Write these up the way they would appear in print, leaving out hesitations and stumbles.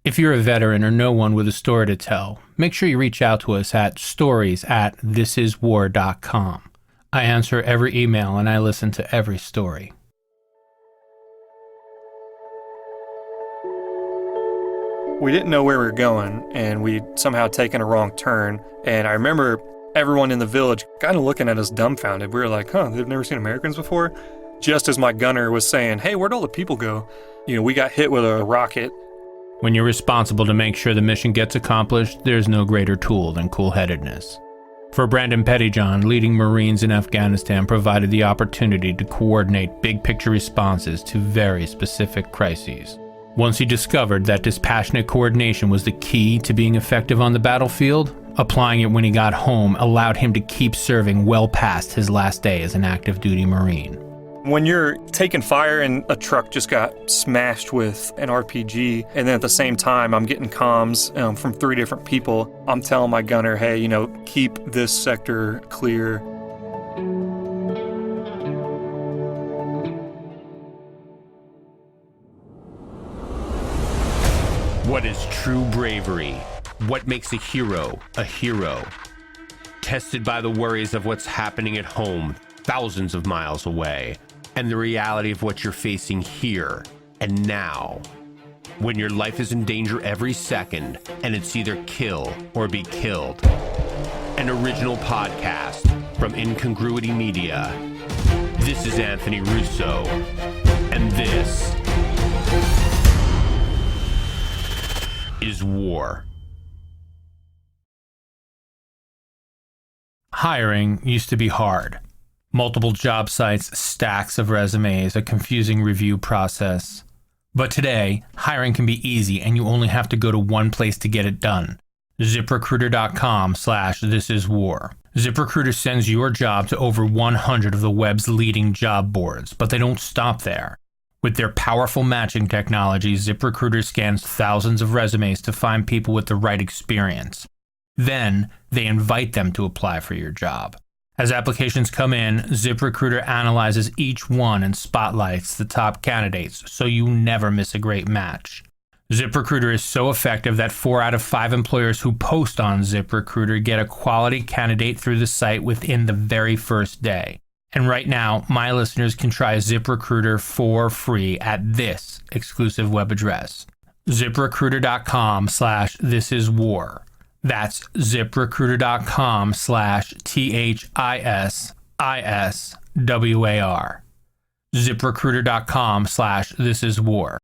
If you're a veteran or know one with a story to tell, make sure you reach out to us at stories@thisiswar.com. I answer every email and I listen to every story. We didn't know where we were going, and we'd somehow taken a wrong turn. And I remember everyone in the village kind of looking at us dumbfounded. We were like, they've never seen Americans before? Just as my gunner was saying, hey, where'd all the people go? We got hit with a rocket. When you're responsible to make sure the mission gets accomplished, there's no greater tool than cool-headedness. For Brandon Pettijohn, leading Marines in Afghanistan provided the opportunity to coordinate big-picture responses to very specific crises. Once he discovered that dispassionate coordination was the key to being effective on the battlefield, applying it when he got home allowed him to keep serving well past his last day as an active duty Marine. When you're taking fire and a truck just got smashed with an RPG, and then at the same time I'm getting comms from 3 different people, I'm telling my gunner, hey, keep this sector clear. What is true bravery? What makes a hero a hero? Tested by the worries of what's happening at home, thousands of miles away, and the reality of what you're facing here and now. When your life is in danger every second, and it's either kill or be killed. An original podcast from Incongruity Media. This is Anthony Russo, and this is War. Hiring used to be hard. Multiple job sites, stacks of resumes, a confusing review process. But today, hiring can be easy and you only have to go to one place to get it done. ZipRecruiter.com/thisiswar. ZipRecruiter sends your job to over 100 of the web's leading job boards, but they don't stop there. With their powerful matching technology, ZipRecruiter scans thousands of resumes to find people with the right experience. Then, they invite them to apply for your job. As applications come in, ZipRecruiter analyzes each one and spotlights the top candidates, so you never miss a great match. ZipRecruiter is so effective that 4 out of 5 employers who post on ZipRecruiter get a quality candidate through the site within the very first day. And right now, my listeners can try ZipRecruiter for free at this exclusive web address, ZipRecruiter.com/thisiswar. That's ZipRecruiter.com/THISISWAR. ZipRecruiter.com/thisiswar.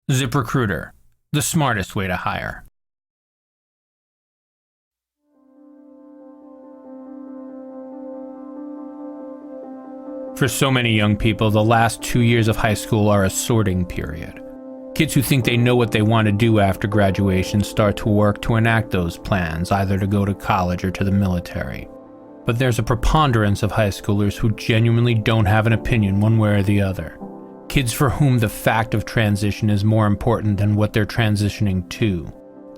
ZipRecruiter, the smartest way to hire. For so many young people, the last 2 years of high school are a sorting period. Kids who think they know what they want to do after graduation start to work to enact those plans, either to go to college or to the military. But there's a preponderance of high schoolers who genuinely don't have an opinion one way or the other. Kids for whom the fact of transition is more important than what they're transitioning to.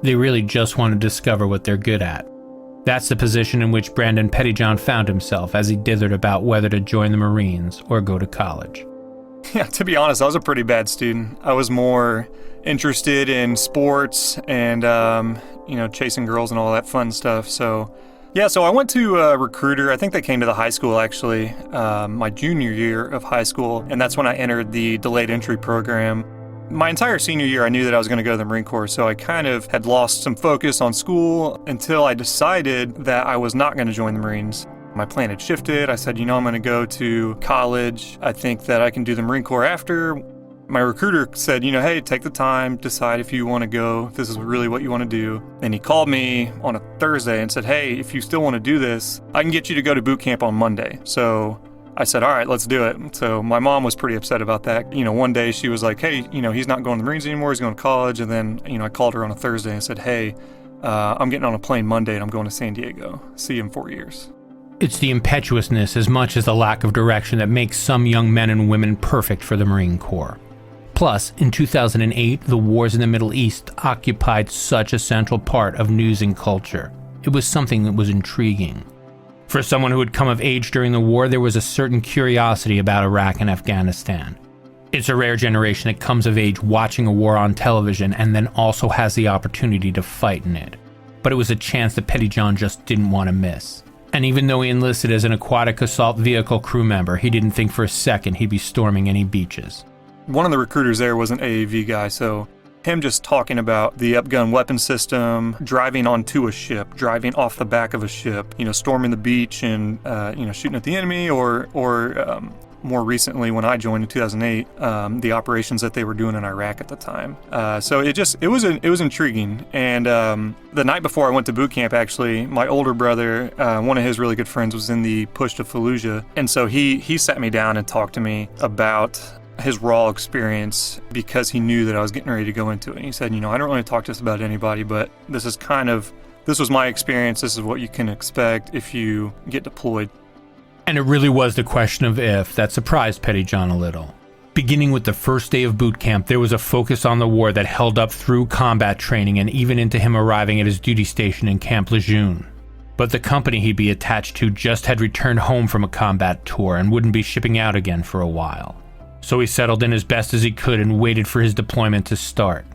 They really just want to discover what they're good at. That's the position in which Brandon Pettijohn found himself as he dithered about whether to join the Marines or go to college. Yeah, to be honest, I was a pretty bad student. I was more interested in sports and, chasing girls and all that fun stuff. So I went to a recruiter. I think they came to the high school, actually, my junior year of high school. And that's when I entered the delayed entry program. My entire senior year, I knew that I was going to go to the Marine Corps. So I kind of had lost some focus on school until I decided that I was not going to join the Marines. My plan had shifted. I said, I'm going to go to college. I think that I can do the Marine Corps after. My recruiter said, hey, take the time, decide if you want to go, if this is really what you want to do. And he called me on a Thursday and said, hey, if you still want to do this, I can get you to go to boot camp on Monday. So I said, all right, let's do it. So my mom was pretty upset about that. One day she was like, hey, he's not going to the Marines anymore. He's going to college. And then, I called her on a Thursday and said, hey, I'm getting on a plane Monday and I'm going to San Diego. See you in 4 years. It's the impetuousness as much as the lack of direction that makes some young men and women perfect for the Marine Corps. Plus, in 2008, the wars in the Middle East occupied such a central part of news and culture. It was something that was intriguing. For someone who had come of age during the war, there was a certain curiosity about Iraq and Afghanistan. It's a rare generation that comes of age watching a war on television and then also has the opportunity to fight in it. But it was a chance that Pettijohn just didn't want to miss. And even though he enlisted as an aquatic assault vehicle crew member, he didn't think for a second he'd be storming any beaches. One of the recruiters there was an AAV guy, so him just talking about the upgun weapon system, driving onto a ship, driving off the back of a ship, storming the beach and, shooting at the enemy, or more recently when I joined in 2008, the operations that they were doing in Iraq at the time. So it was intriguing. And the night before I went to boot camp, actually, my older brother, one of his really good friends, was in the push to Fallujah. And so he sat me down and talked to me about his raw experience because he knew that I was getting ready to go into it. And he said, I don't really talk to this about anybody, but this was my experience. This is what you can expect if you get deployed. And it really was the question of if that surprised Pettijohn a little. Beginning with the first day of boot camp, there was a focus on the war that held up through combat training and even into him arriving at his duty station in Camp Lejeune. But the company he'd be attached to just had returned home from a combat tour and wouldn't be shipping out again for a while. So he settled in as best as he could and waited for his deployment to start.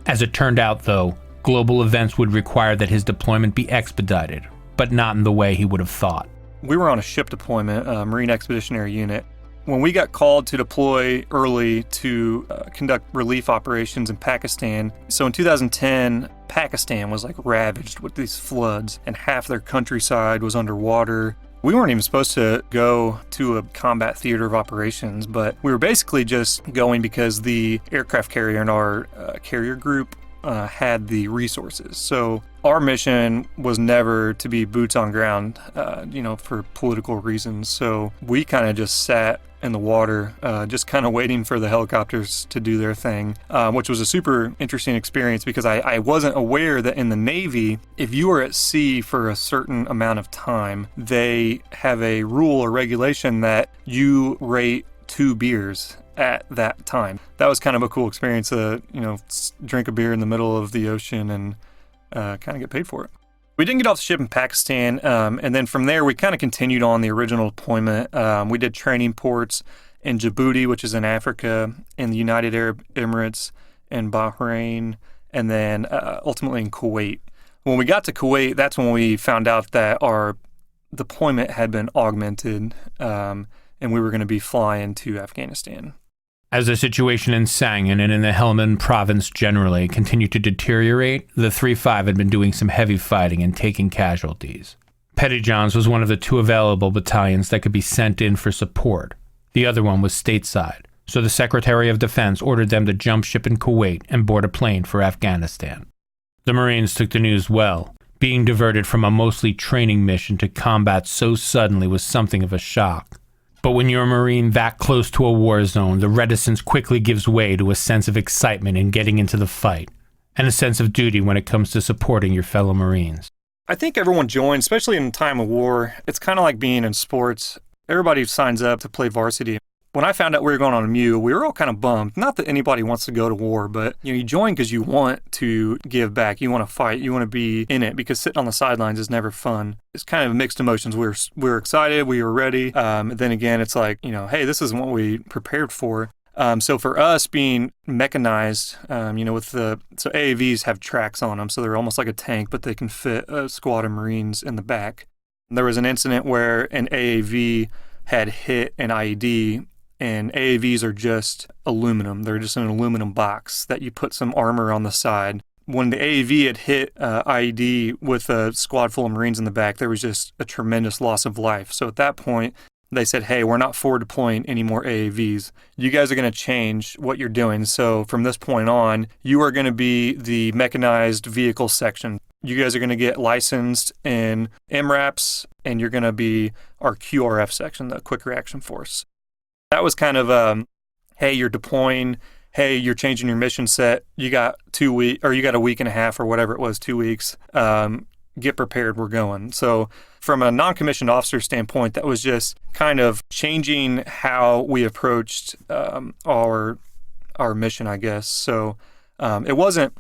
As it turned out, though, global events would require that his deployment be expedited, but not in the way he would have thought. We were on a ship deployment, Marine Expeditionary Unit. When we got called to deploy early to conduct relief operations in Pakistan, so in 2010, Pakistan was ravaged with these floods and half their countryside was underwater. We weren't even supposed to go to a combat theater of operations, but we were basically just going because the aircraft carrier in our carrier group had the resources. So our mission was never to be boots on ground, for political reasons. So we kind of just sat in the water, just kind of waiting for the helicopters to do their thing, which was a super interesting experience because I wasn't aware that in the Navy, if you are at sea for a certain amount of time, they have a rule or regulation that you rate 2 beers at that time. That was kind of a cool experience to, drink a beer in the middle of the ocean and kind of get paid for it. We didn't get off the ship in Pakistan, and then from there we kind of continued on the original deployment. We did training ports in Djibouti, which is in Africa, in the United Arab Emirates, in Bahrain, and then ultimately in Kuwait. When we got to Kuwait, that's when we found out that our deployment had been augmented, and we were going to be flying to Afghanistan. As the situation in Sangin and in the Helmand province generally continued to deteriorate, the 3-5 had been doing some heavy fighting and taking casualties. Pettijohn's was one of the 2 available battalions that could be sent in for support. The other one was stateside, so the Secretary of Defense ordered them to jump ship in Kuwait and board a plane for Afghanistan. The Marines took the news well. Being diverted from a mostly training mission to combat so suddenly was something of a shock. But when you're a Marine that close to a war zone, the reticence quickly gives way to a sense of excitement in getting into the fight, and a sense of duty when it comes to supporting your fellow Marines. I think everyone joins, especially in time of war. It's kind of like being in sports. Everybody signs up to play varsity. When I found out we were going on a MU, we were all kind of bummed. Not that anybody wants to go to war, but you join because you want to give back. You want to fight. You want to be in it because sitting on the sidelines is never fun. It's kind of mixed emotions. We were excited. We were ready. Then again, it's like, hey, this isn't what we prepared for. So for us being mechanized, so AAVs have tracks on them, so they're almost like a tank, but they can fit a squad of Marines in the back. There was an incident where an AAV had hit an IED, and AAVs are just aluminum. They're just an aluminum box that you put some armor on the side. When the AAV had hit IED with a squad full of Marines in the back, there was just a tremendous loss of life. So at that point, they said, hey, we're not forward deploying any more AAVs. You guys are going to change what you're doing. So from this point on, you are going to be the mechanized vehicle section. You guys are going to get licensed in MRAPs, and you're going to be our QRF section, the Quick Reaction Force. That was kind of, hey, you're deploying. Hey, you're changing your mission set. You got 2 weeks, or you got a week and a half, or whatever it was, 2 weeks. Get prepared. We're going. So from a non-commissioned officer standpoint, that was just kind of changing how we approached our mission, I guess. So it wasn't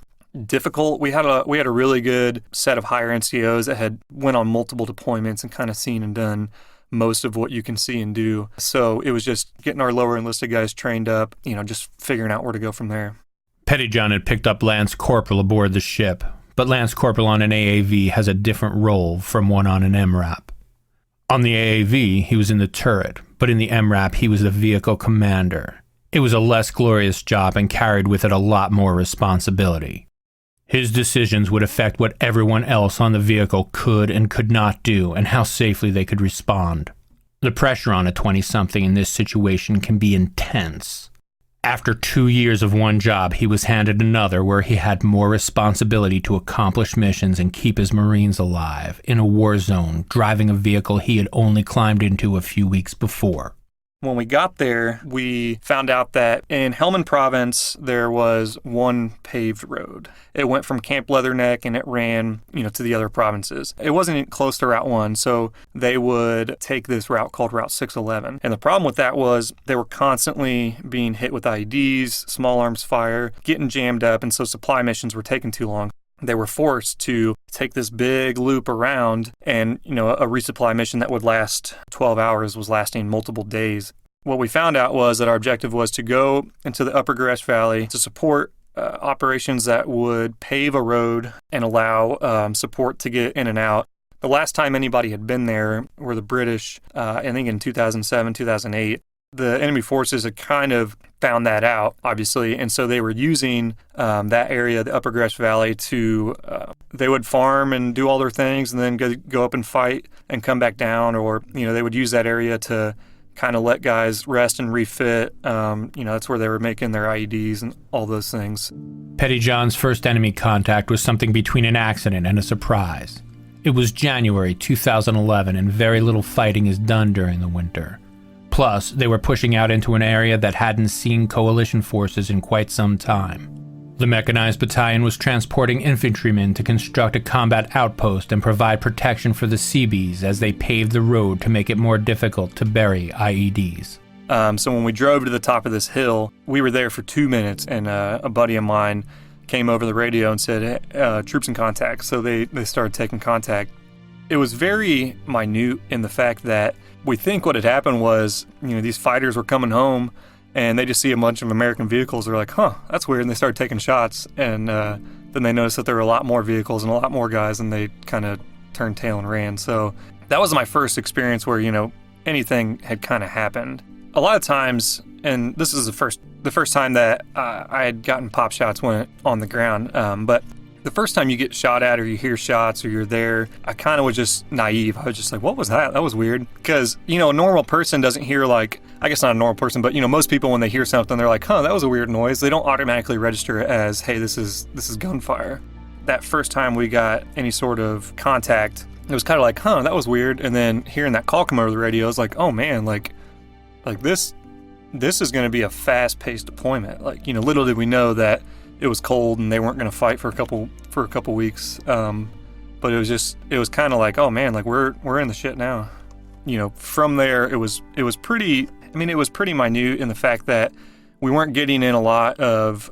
difficult. We had a really good set of higher NCOs that had went on multiple deployments and kind of seen and done most of what you can see and do. So it was just getting our lower enlisted guys trained up, just figuring out where to go from there. Pettijohn had picked up Lance Corporal aboard the ship, but Lance Corporal on an AAV has a different role from one on an MRAP. On the AAV, he was in the turret, but in the MRAP, he was the vehicle commander. It was a less glorious job and carried with it a lot more responsibility. His decisions would affect what everyone else on the vehicle could and could not do and how safely they could respond. The pressure on a 20-something in this situation can be intense. After 2 years of one job, he was handed another where he had more responsibility to accomplish missions and keep his Marines alive in a war zone, driving a vehicle he had only climbed into a few weeks before. When we got there, we found out that in Helmand Province, there was one paved road. It went from Camp Leatherneck and it ran, to the other provinces. It wasn't close to Route 1, so they would take this route called Route 611. And the problem with that was they were constantly being hit with IEDs, small arms fire, getting jammed up, and so supply missions were taking too long. They were forced to take this big loop around, and, a resupply mission that would last 12 hours was lasting multiple days. What we found out was that our objective was to go into the Upper Gresh Valley to support operations that would pave a road and allow support to get in and out. The last time anybody had been there were the British, I think in 2007, 2008. The enemy forces had kind of found that out, obviously, and so they were using that area, the Upper Gresh Valley, to they would farm and do all their things and then go up and fight and come back down, or they would use that area to kind of let guys rest and refit. That's where they were making their IEDs and all those things. Pettijohn's first enemy contact was something between an accident and a surprise. It was January 2011, and very little fighting is done during the winter. Plus, they were pushing out into an area that hadn't seen coalition forces in quite some time. The mechanized battalion was transporting infantrymen to construct a combat outpost and provide protection for the Seabees as they paved the road to make it more difficult to bury IEDs. So when we drove to the top of this hill, we were there for 2 minutes, and a buddy of mine came over the radio and said, troops in contact. So they started taking contact. It was very minute in the fact that we think what had happened was, these fighters were coming home and they just see a bunch of American vehicles. They're like, that's weird. And they started taking shots. And then they noticed that there were a lot more vehicles and a lot more guys, and they kind of turned tail and ran. So that was my first experience where, anything had kind of happened. A lot of times, and this is the first time that I had gotten pop shots when on the ground, but the first time you get shot at or you hear shots or you're there, I kind of was just naive. I was just like, what was that? That was weird. Because, a normal person doesn't hear I guess not a normal person, but, most people when they hear something, they're like, that was a weird noise. They don't automatically register it as, hey, this is gunfire. That first time we got any sort of contact, it was kind of like, that was weird. And then hearing that call come over the radio, I was like, oh man, like this is going to be a fast-paced deployment. Little did we know that it was cold and they weren't going to fight for a couple weeks. But it was kind of like, oh man, we're in the shit now. From there, it was pretty minute in the fact that we weren't getting in a lot of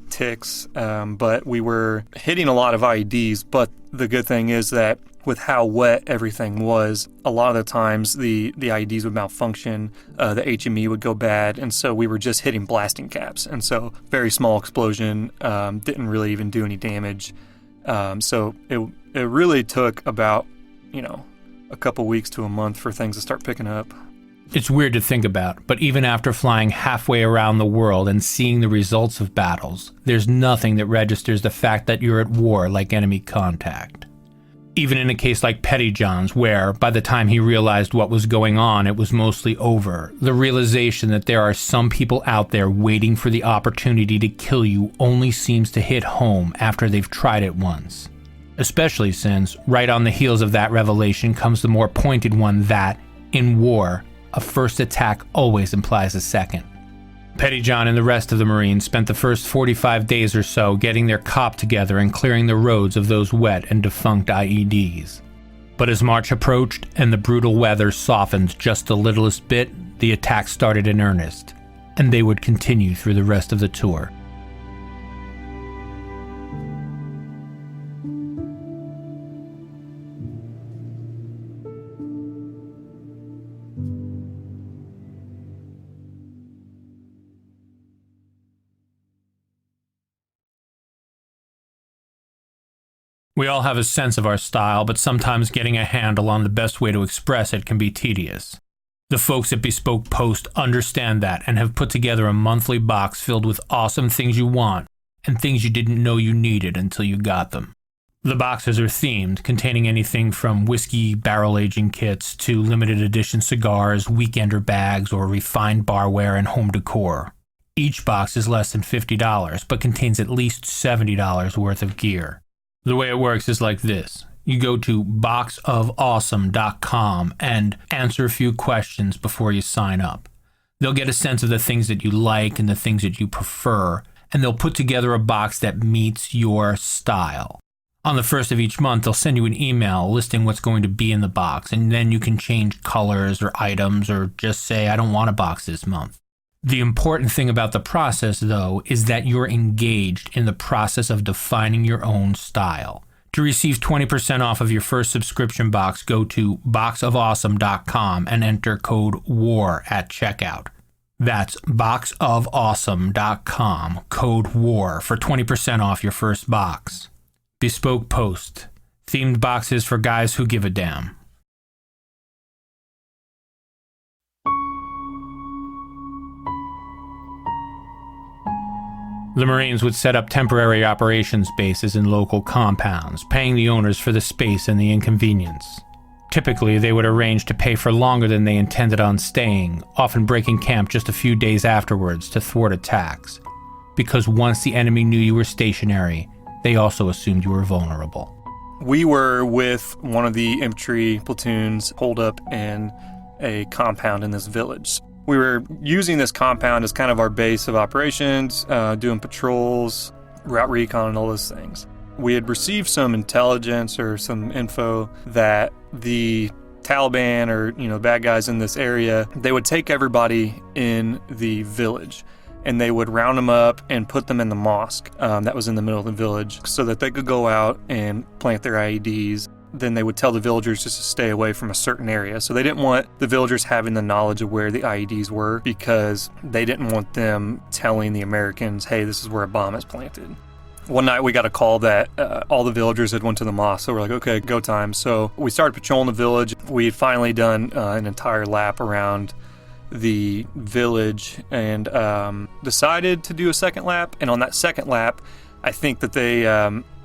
ticks, but we were hitting a lot of IEDs. But the good thing is that with how wet everything was, a lot of the times the IEDs would malfunction, the HME would go bad, and so we were just hitting blasting caps. And so very small explosion, didn't really even do any damage. So it really took about, a couple weeks to a month for things to start picking up. It's weird to think about, but even after flying halfway around the world and seeing the results of battles, there's nothing that registers the fact that you're at war like enemy contact. Even in a case like Pettijohn's, where, by the time he realized what was going on, it was mostly over, the realization that there are some people out there waiting for the opportunity to kill you only seems to hit home after they've tried it once. Especially since, right on the heels of that revelation comes the more pointed one that, in war, a first attack always implies a second. Pettijohn and the rest of the Marines spent the first 45 days or so getting their COP together and clearing the roads of those wet and defunct IEDs. But as March approached and the brutal weather softened just the littlest bit, the attack started in earnest, and they would continue through the rest of the tour. We all have a sense of our style, but sometimes getting a handle on the best way to express it can be tedious. The folks at Bespoke Post understand that and have put together a monthly box filled with awesome things you want and things you didn't know you needed until you got them. The boxes are themed, containing anything from whiskey barrel aging kits to limited edition cigars, weekender bags, or refined barware and home decor. Each box is less than $50, but contains at least $70 worth of gear. The way it works is like this. You go to boxofawesome.com and answer a few questions before you sign up. They'll get a sense of the things that you like and the things that you prefer, and they'll put together a box that meets your style. On the first of each month, they'll send you an email listing what's going to be in the box, and then you can change colors or items or just say, I don't want a box this month. The important thing about the process, though, is that you're engaged in the process of defining your own style. To receive 20% off of your first subscription box, go to boxofawesome.com and enter code WAR at checkout. That's boxofawesome.com, code WAR for 20% off your first box. Bespoke Post. Themed boxes for guys who give a damn. The Marines would set up temporary operations bases in local compounds, paying the owners for the space and the inconvenience. Typically, they would arrange to pay for longer than they intended on staying, often breaking camp just a few days afterwards to thwart attacks. Because once the enemy knew you were stationary, they also assumed you were vulnerable. We were with one of the infantry platoons holed up in a compound in this village. We were using this compound as kind of our base of operations, doing patrols, route recon, and all those things. We had received some intelligence or some info that the Taliban or, bad guys in this area, they would take everybody in the village and they would round them up and put them in the mosque that was in the middle of the village so that they could go out and plant their IEDs. Then they would tell the villagers just to stay away from a certain area. So they didn't want the villagers having the knowledge of where the IEDs were because they didn't want them telling the Americans, hey, this is where a bomb is planted. One night we got a call that all the villagers had went to the mosque. So we're like, okay, go time. So we started patrolling the village. We had finally done an entire lap around the village and decided to do a second lap. And on that second lap, I think that they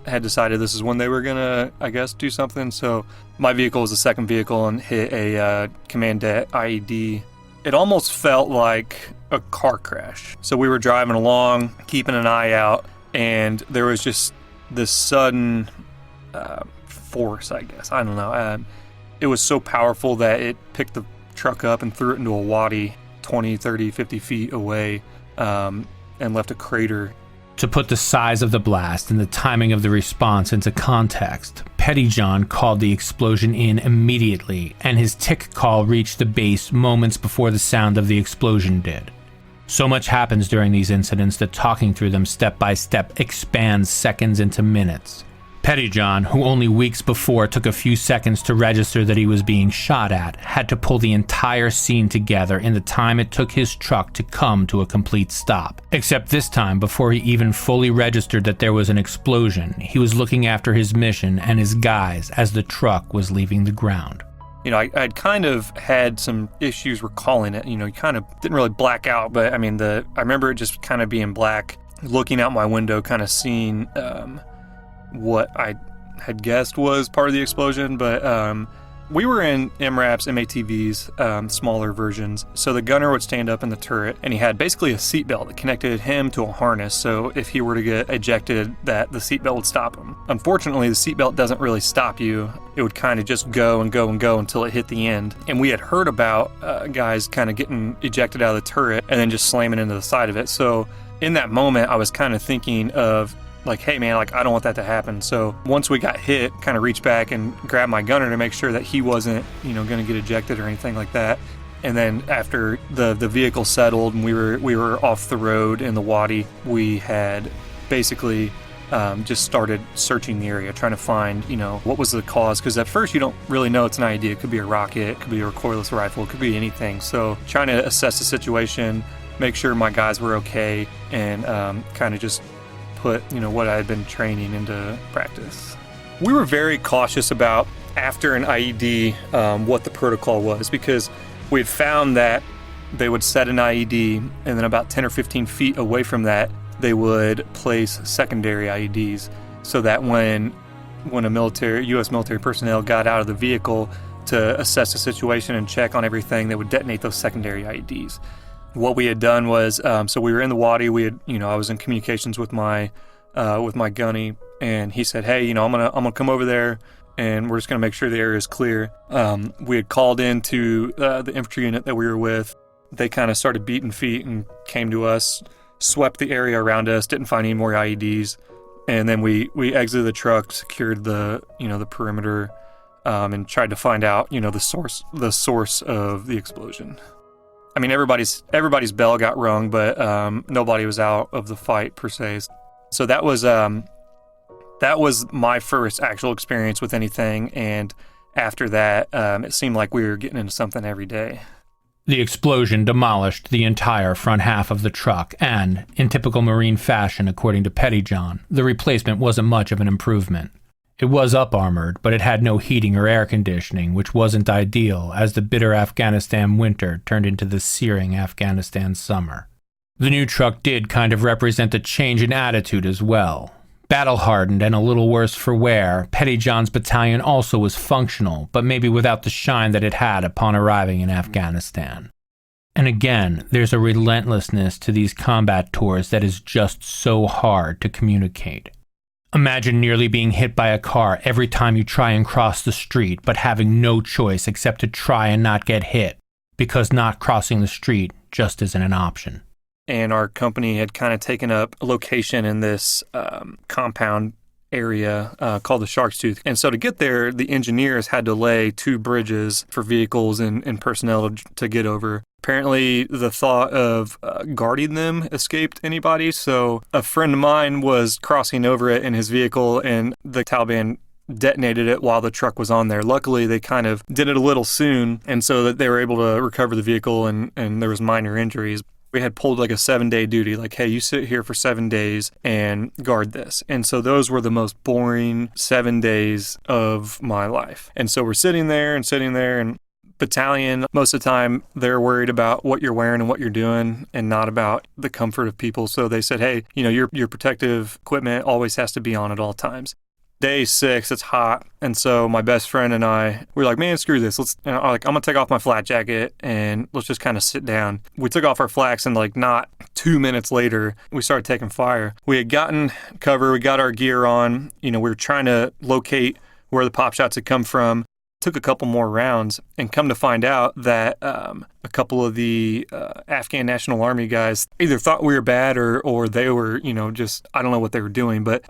had decided this is when they were gonna, do something. So my vehicle was the second vehicle and hit a commandet IED. It almost felt like a car crash. So we were driving along, keeping an eye out, and there was just this sudden force, I guess. I don't know. It was so powerful that it picked the truck up and threw it into a wadi 20, 30, 50 feet away and left a crater. To put the size of the blast and the timing of the response into context, Pettijohn called the explosion in immediately, and his tick call reached the base moments before the sound of the explosion did. So much happens during these incidents that talking through them step by step expands seconds into minutes. Pettijohn, who only weeks before took a few seconds to register that he was being shot at, had to pull the entire scene together in the time it took his truck to come to a complete stop. Except this time, before he even fully registered that there was an explosion, he was looking after his mission and his guys as the truck was leaving the ground. I'd kind of had some issues recalling it. You kind of didn't really black out, but I remember it just kind of being black, looking out my window, kind of seeing what I had guessed was part of the explosion, but we were in MRAPs, MATVs, smaller versions. So the gunner would stand up in the turret, and he had basically a seatbelt that connected him to a harness. So if he were to get ejected, that the seatbelt would stop him. Unfortunately, the seatbelt doesn't really stop you. It would kind of just go and go and go until it hit the end. And we had heard about guys kind of getting ejected out of the turret and then just slamming into the side of it. So in that moment, I was kind of thinking of hey man, I don't want that to happen. So once we got hit, kind of reached back and grabbed my gunner to make sure that he wasn't, going to get ejected or anything like that. And then after the vehicle settled and we were off the road in the wadi, we had basically just started searching the area, trying to find, what was the cause. Because at first you don't really know it's an IED. It could be a rocket, it could be a recoilless rifle, it could be anything. So trying to assess the situation, make sure my guys were okay, and kind of just put what I had been training into practice. We were very cautious about, after an IED, what the protocol was, because we had found that they would set an IED, and then about 10 or 15 feet away from that, they would place secondary IEDs, so that when a U.S. military personnel got out of the vehicle to assess the situation and check on everything, they would detonate those secondary IEDs. What we had done was, so we were in the wadi. I was in communications with my gunny, and he said, "Hey, I'm gonna come over there, and we're just gonna make sure the area is clear." We had called into the infantry unit that we were with. They kind of started beating feet and came to us, swept the area around us, didn't find any more IEDs, and then we exited the truck, secured the perimeter, and tried to find out the source of the explosion. I mean, everybody's bell got rung, but nobody was out of the fight per se. So that was my first actual experience with anything, and after that, it seemed like we were getting into something every day. The explosion demolished the entire front half of the truck, and, in typical Marine fashion, according to Pettijohn, the replacement wasn't much of an improvement. It was up-armored, but it had no heating or air conditioning, which wasn't ideal, as the bitter Afghanistan winter turned into the searing Afghanistan summer. The new truck did kind of represent a change in attitude as well. Battle-hardened and a little worse for wear, Pettijohn's battalion also was functional, but maybe without the shine that it had upon arriving in Afghanistan. And again, there's a relentlessness to these combat tours that is just so hard to communicate. Imagine nearly being hit by a car every time you try and cross the street, but having no choice except to try and not get hit, because not crossing the street just isn't an option. And our company had kind of taken up a location in this compound area called the Shark's Tooth. And so to get there, the engineers had to lay 2 bridges for vehicles and personnel to get over. Apparently, the thought of guarding them escaped anybody, so a friend of mine was crossing over it in his vehicle, and the Taliban detonated it while the truck was on there. Luckily, they kind of did it a little soon, and so that they were able to recover the vehicle, and there was minor injuries. We had pulled like a 7-day duty, like, hey, you sit here for 7 days and guard this. And so those were the most boring 7 days of my life. And so we're sitting there, and battalion, most of the time, they're worried about what you're wearing and what you're doing and not about the comfort of people. So they said, hey, your protective equipment always has to be on at all times. Day 6, it's hot, and so my best friend and I, we were like, man, screw this. I'm gonna take off my flak jacket and let's just kind of sit down. We took off our flaks, and like not 2 minutes later, we started taking fire. We had gotten cover, we got our gear on. We were trying to locate where the pop shots had come from. Took a couple more rounds, and come to find out that a couple of the Afghan National Army guys either thought we were bad or they were, just, I don't know what they were doing, but,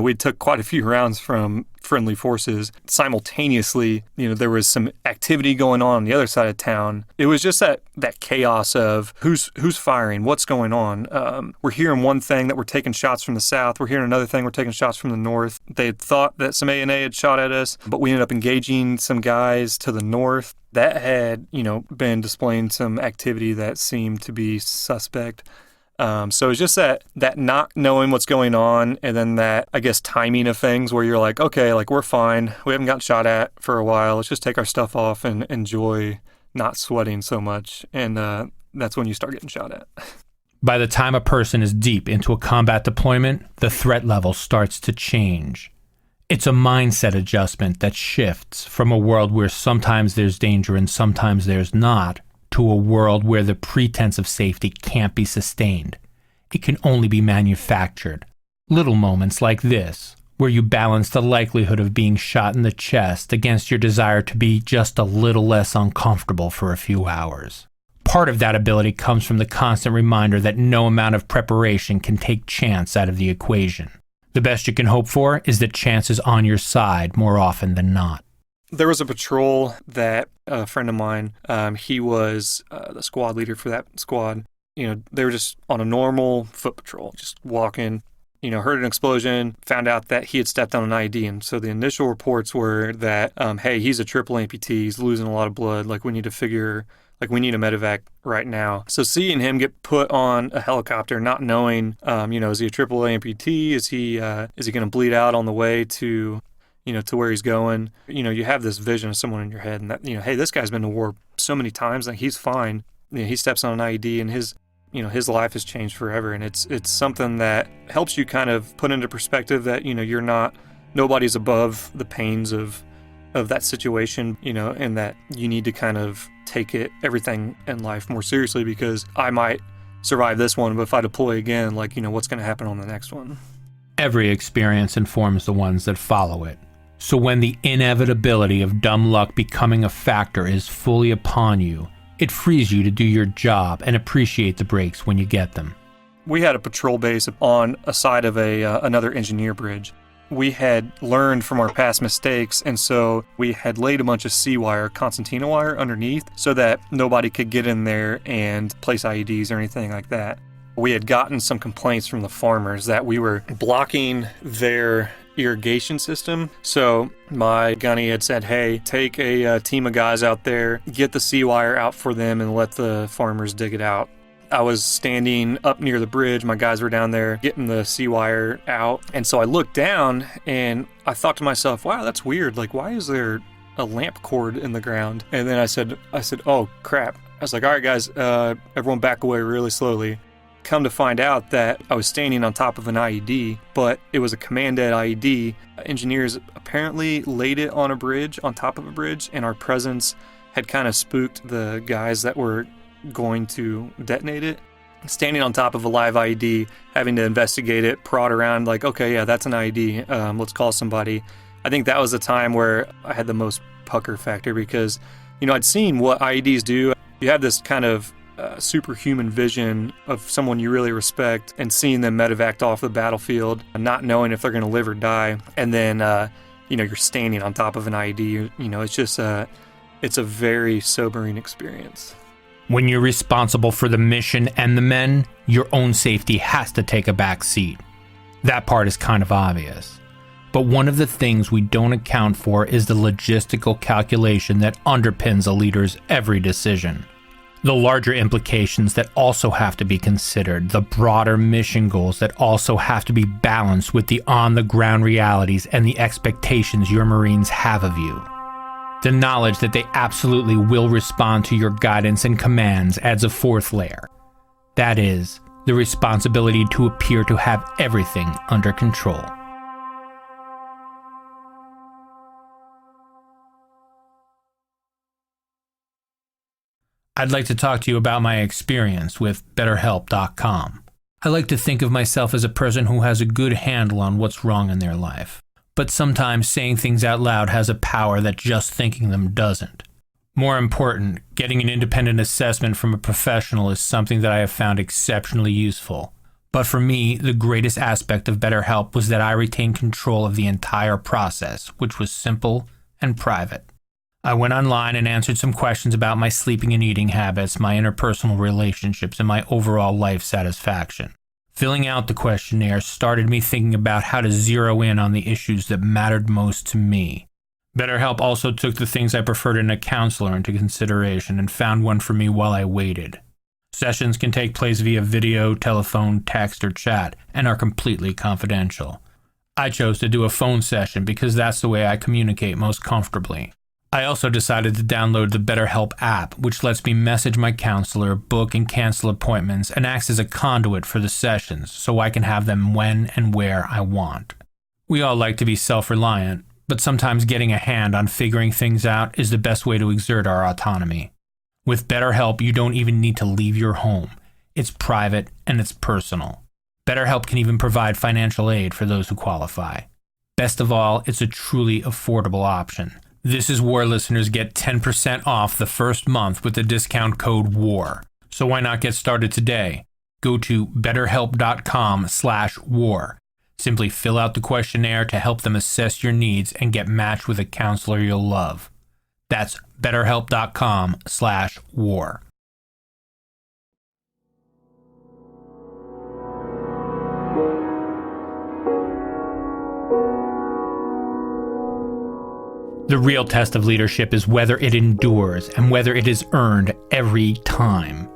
we took quite a few rounds from friendly forces. Simultaneously, there was some activity going on the other side of town. It was just that chaos of who's firing, what's going on. We're hearing one thing that we're taking shots from the south. We're hearing another thing, we're taking shots from the north. They had thought that some A&A had shot at us, but we ended up engaging some guys to the north that had, been displaying some activity that seemed to be suspect. So it's just that not knowing what's going on, and then that, I guess, timing of things where you're like, okay, like, we're fine. We haven't gotten shot at for a while. Let's just take our stuff off and enjoy not sweating so much. And that's when you start getting shot at. By the time a person is deep into a combat deployment, the threat level starts to change. It's a mindset adjustment that shifts from a world where sometimes there's danger and sometimes there's not, to a world where the pretense of safety can't be sustained. It can only be manufactured. Little moments like this, where you balance the likelihood of being shot in the chest against your desire to be just a little less uncomfortable for a few hours. Part of that ability comes from the constant reminder that no amount of preparation can take chance out of the equation. The best you can hope for is that chance is on your side more often than not. There was a patrol that a friend of mine, he was the squad leader for that squad. They were just on a normal foot patrol, just walking, heard an explosion, found out that he had stepped on an IED. And so the initial reports were that, hey, he's a triple amputee, he's losing a lot of blood, we need a medevac right now. So seeing him get put on a helicopter, not knowing, is he a triple amputee? Is he going to bleed out on the way to to where he's going. You have this vision of someone in your head, and that, hey, this guy's been to war so many times, like he's fine. He steps on an IED and his life has changed forever. And it's something that helps you kind of put into perspective that, nobody's above the pains of that situation, and that you need to kind of take everything in life more seriously, because I might survive this one, but if I deploy again, what's going to happen on the next one? Every experience informs the ones that follow it. So when the inevitability of dumb luck becoming a factor is fully upon you, it frees you to do your job and appreciate the breaks when you get them. We had a patrol base on a side of another engineer bridge. We had learned from our past mistakes, and so we had laid a bunch of C-wire, concertina wire, underneath so that nobody could get in there and place IEDs or anything like that. We had gotten some complaints from the farmers that we were blocking their irrigation system. So my gunny had said, hey, take a team of guys out there, get the C-wire out for them, and let the farmers dig it out. I was standing up near the bridge. My guys were down there getting the C-wire out. And so I looked down and I thought to myself, wow, that's weird. Why is there a lamp cord in the ground? And then I said, oh, crap. I was like, all right, guys, everyone back away really slowly. Come to find out that I was standing on top of an IED, but it was a command-ed IED. Engineers apparently laid it on top of a bridge, and our presence had kind of spooked the guys that were going to detonate it. Standing on top of a live IED, having to investigate it, prod around okay, yeah, that's an IED, let's call somebody. I think that was the time where I had the most pucker factor, because I'd seen what IEDs do. You have this kind of superhuman vision of someone you really respect, and seeing them medevac off the battlefield, not knowing if they're going to live or die, and then you're standing on top of an IED. It's just it's a very sobering experience. When you're responsible for the mission and the men, your own safety has to take a back seat. That part is kind of obvious. But one of the things we don't account for is the logistical calculation that underpins a leader's every decision. The larger implications that also have to be considered, the broader mission goals that also have to be balanced with the on-the-ground realities and the expectations your Marines have of you. The knowledge that they absolutely will respond to your guidance and commands adds a fourth layer. That is, the responsibility to appear to have everything under control. I'd like to talk to you about my experience with BetterHelp.com. I like to think of myself as a person who has a good handle on what's wrong in their life. But sometimes saying things out loud has a power that just thinking them doesn't. More important, getting an independent assessment from a professional is something that I have found exceptionally useful. But for me, the greatest aspect of BetterHelp was that I retained control of the entire process, which was simple and private. I went online and answered some questions about my sleeping and eating habits, my interpersonal relationships, and my overall life satisfaction. Filling out the questionnaire started me thinking about how to zero in on the issues that mattered most to me. BetterHelp also took the things I preferred in a counselor into consideration and found one for me while I waited. Sessions can take place via video, telephone, text, or chat, and are completely confidential. I chose to do a phone session because that's the way I communicate most comfortably. I also decided to download the BetterHelp app, which lets me message my counselor, book and cancel appointments, and acts as a conduit for the sessions so I can have them when and where I want. We all like to be self-reliant, but sometimes getting a hand on figuring things out is the best way to exert our autonomy. With BetterHelp, you don't even need to leave your home. It's private and it's personal. BetterHelp can even provide financial aid for those who qualify. Best of all, it's a truly affordable option. This Is War listeners get 10% off the first month with the discount code WAR. So why not get started today? Go to betterhelp.com/war. Simply fill out the questionnaire to help them assess your needs and get matched with a counselor you'll love. That's betterhelp.com/war. The real test of leadership is whether it endures and whether it is earned every time.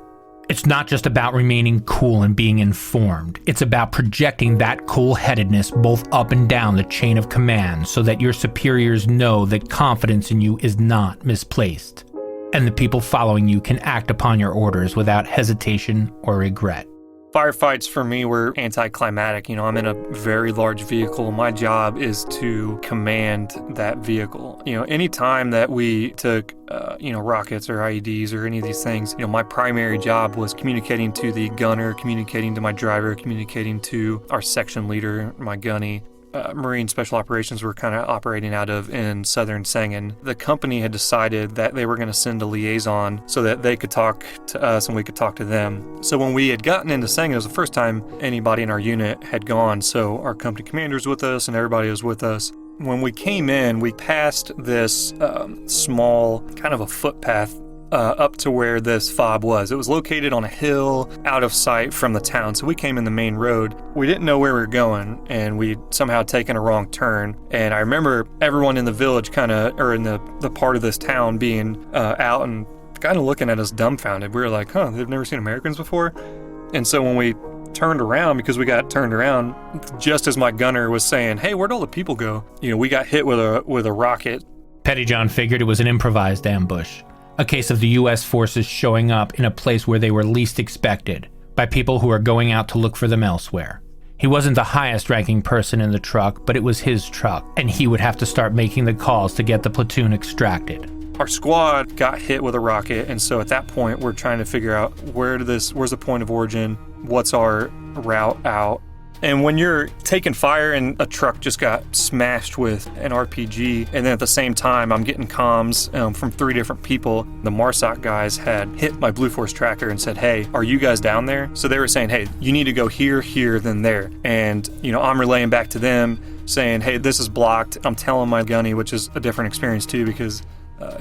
It's not just about remaining cool and being informed. It's about projecting that cool-headedness both up and down the chain of command so that your superiors know that confidence in you is not misplaced, and the people following you can act upon your orders without hesitation or regret. Firefights for me were anticlimactic. I'm in a very large vehicle. My job is to command that vehicle. Any time that we took, rockets or IEDs or any of these things, my primary job was communicating to the gunner, communicating to my driver, communicating to our section leader, my gunny. Marine Special Operations were kind of operating out of in southern Sangin. The company had decided that they were going to send a liaison so that they could talk to us and we could talk to them. So when we had gotten into Sangin, it was the first time anybody in our unit had gone. So our company commander was with us and everybody was with us. When we came in, we passed this small kind of a footpath up to where this fob was. It was located on a hill out of sight from the town. So we came in the main road. We didn't know where we were going and we'd somehow taken a wrong turn. And I remember everyone in the village or in the part of this town being out and kind of looking at us dumbfounded. We were like, they've never seen Americans before. And so when we turned around, because we got turned around, just as my gunner was saying, hey, where'd all the people go? We got hit with a rocket. Pettijohn figured it was an improvised ambush. A case of the U.S. forces showing up in a place where they were least expected, by people who are going out to look for them elsewhere. He wasn't the highest ranking person in the truck, but it was his truck, and he would have to start making the calls to get the platoon extracted. Our squad got hit with a rocket, and so at that point, we're trying to figure out where's the point of origin, what's our route out. And when you're taking fire and a truck just got smashed with an RPG, and then at the same time I'm getting comms from 3 different people, the MARSOC guys had hit my Blue Force tracker and said, hey, are you guys down there? So they were saying, hey, you need to go here, here, then there. And, I'm relaying back to them saying, hey, this is blocked. I'm telling my gunny, which is a different experience too, because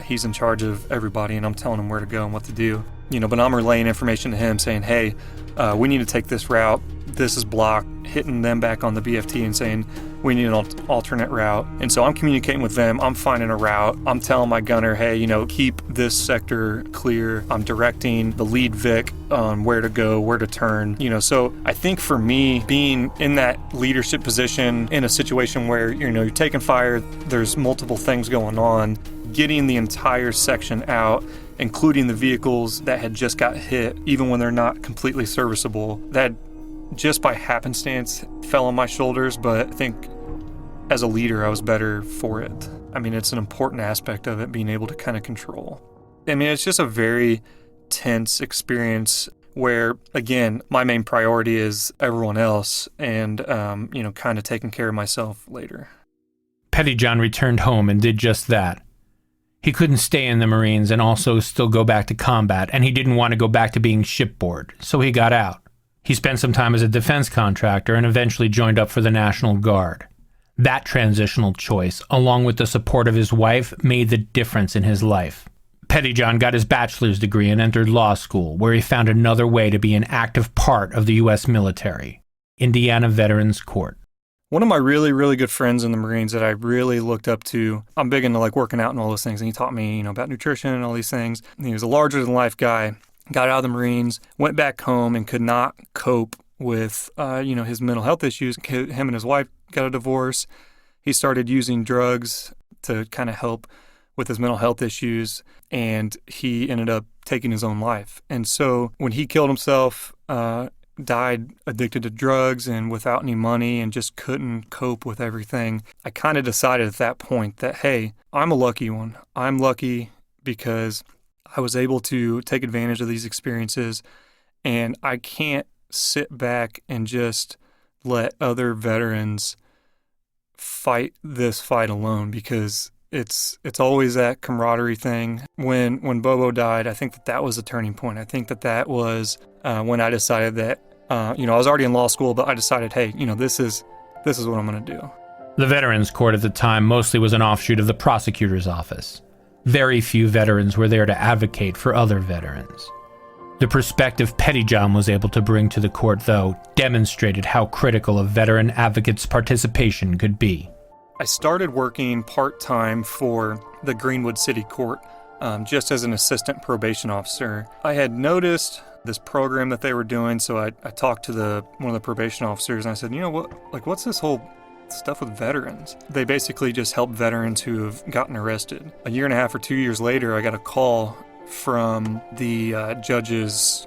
he's in charge of everybody and I'm telling him where to go and what to do. But I'm relaying information to him saying, hey, we need to take this route. This is blocked, hitting them back on the BFT and saying, we need an alternate route. And so I'm communicating with them. I'm finding a route. I'm telling my gunner, hey, keep this sector clear. I'm directing the lead Vic on where to go, where to turn. So I think for me, being in that leadership position in a situation where, you're taking fire, there's multiple things going on, getting the entire section out, including the vehicles that had just got hit, even when they're not completely serviceable, that just by happenstance fell on my shoulders, but I think as a leader, I was better for it. It's an important aspect of it, being able to kind of control. It's just a very tense experience where, again, my main priority is everyone else and, kind of taking care of myself later. Pettijohn returned home and did just that. He couldn't stay in the Marines and also still go back to combat, and he didn't want to go back to being shipboard, so he got out. He spent some time as a defense contractor and eventually joined up for the National Guard. That transitional choice, along with the support of his wife, made the difference in his life. Pettijohn got his bachelor's degree and entered law school, where he found another way to be an active part of the U.S. military, Indiana Veterans Court. One of my really, really good friends in the Marines that I really looked up to, I'm big into working out and all those things, and he taught me, about nutrition and all these things. And he was a larger-than-life guy, got out of the Marines, went back home and could not cope with, his mental health issues. Him and his wife got a divorce. He started using drugs to kind of help with his mental health issues, and he ended up taking his own life. And so when he killed himself, died addicted to drugs and without any money and just couldn't cope with everything, I kind of decided at that point that, hey, I'm a lucky one. I'm lucky because I was able to take advantage of these experiences, and I can't sit back and just let other veterans fight this fight alone, because it's always that camaraderie thing. When Bobo died, I think that was a turning point. I think that was when I decided that, I was already in law school, but I decided, hey, this is what I'm going to do. The Veterans Court at the time mostly was an offshoot of the prosecutor's office. Very few veterans were there to advocate for other veterans. The perspective Pettijohn was able to bring to the court, though, demonstrated how critical a veteran advocate's participation could be. I started working part-time for the Greenwood City Court, just as an assistant probation officer. I had noticed this program that they were doing. So I talked to one of the probation officers and I said, what's this whole stuff with veterans? They basically just help veterans who have gotten arrested. A year and a half or 2 years later, I got a call from the judge's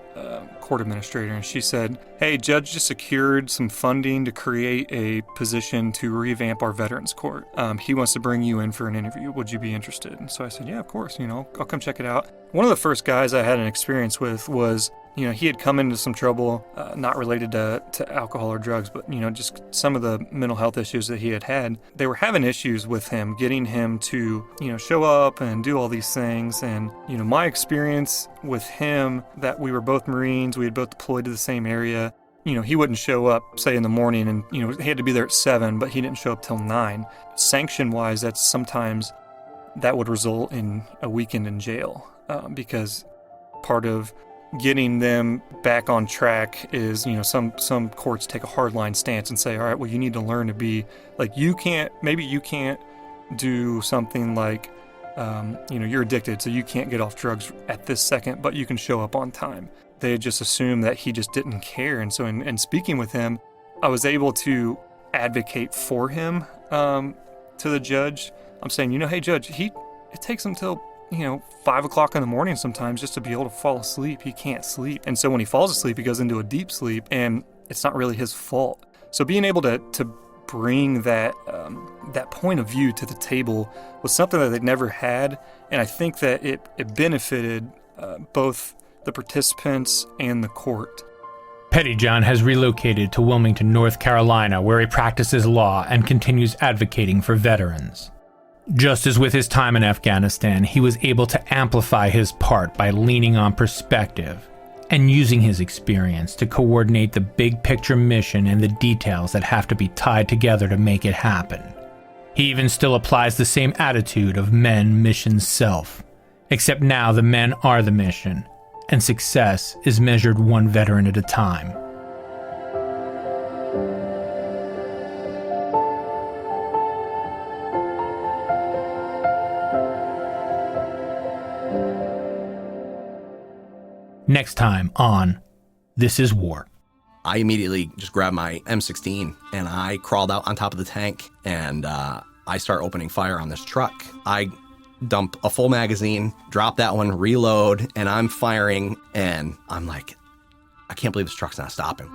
court administrator, and she said, "Hey, judge just secured some funding to create a position to revamp our veterans court. He wants to bring you in for an interview. Would you be interested?" And so I said, "Yeah, of course, I'll come check it out." One of the first guys I had an experience with was, he had come into some trouble, not related to alcohol or drugs, but, just some of the mental health issues that he had. They were having issues with him, getting him to, show up and do all these things. And, my experience with him, that we were both Marines, we had both deployed to the same area. He wouldn't show up, say, in the morning, and, he had to be there at 7, but he didn't show up till 9. Sanction-wise, that would result in a weekend in jail, because part of getting them back on track is, some courts take a hardline stance and say, all right, well, you need to learn to be, like, you can't do something like, you're addicted, so you can't get off drugs at this second, but you can show up on time. They just assumed that he just didn't care. And so in speaking with him, I was able to advocate for him to the judge. I'm saying, hey, judge, it takes him till 5 o'clock in the morning sometimes just to be able to fall asleep. He can't sleep. And so when he falls asleep, he goes into a deep sleep, and it's not really his fault. So being able to bring that point of view to the table was something that they'd never had. And I think that it benefited both the participants and the court. Pettijohn has relocated to Wilmington, North Carolina, where he practices law and continues advocating for veterans. Just as with his time in Afghanistan, he was able to amplify his part by leaning on perspective and using his experience to coordinate the big picture mission and the details that have to be tied together to make it happen. He even still applies the same attitude of men, mission, self, except now the men are the mission, and success is measured one veteran at a time. Next time on This Is War. I immediately just grabbed my M16 and I crawled out on top of the tank and I start opening fire on this truck. I dump a full magazine, drop that one, reload, and I'm firing, and I'm like, I can't believe this truck's not stopping.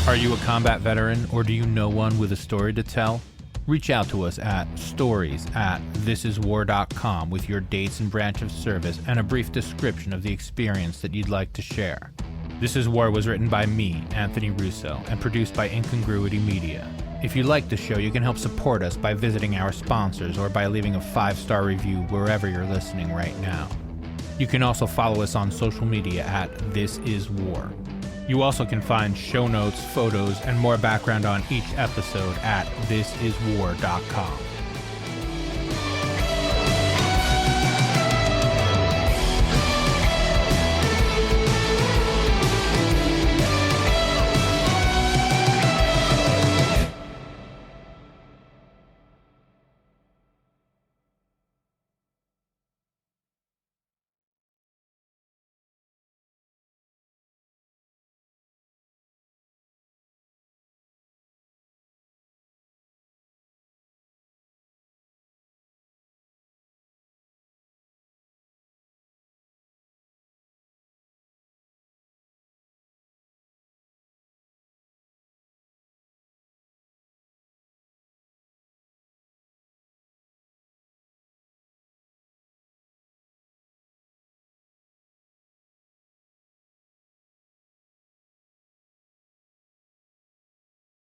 Are you a combat veteran, or do you know one with a story to tell? Reach out to us at stories@thisiswar.com with your dates and branch of service and a brief description of the experience that you'd like to share. This Is War was written by me, Anthony Russo, and produced by Incongruity Media. If you like the show, you can help support us by visiting our sponsors or by leaving a 5-star review wherever you're listening right now. You can also follow us on social media at This Is War. You also can find show notes, photos, and more background on each episode at thisiswar.com.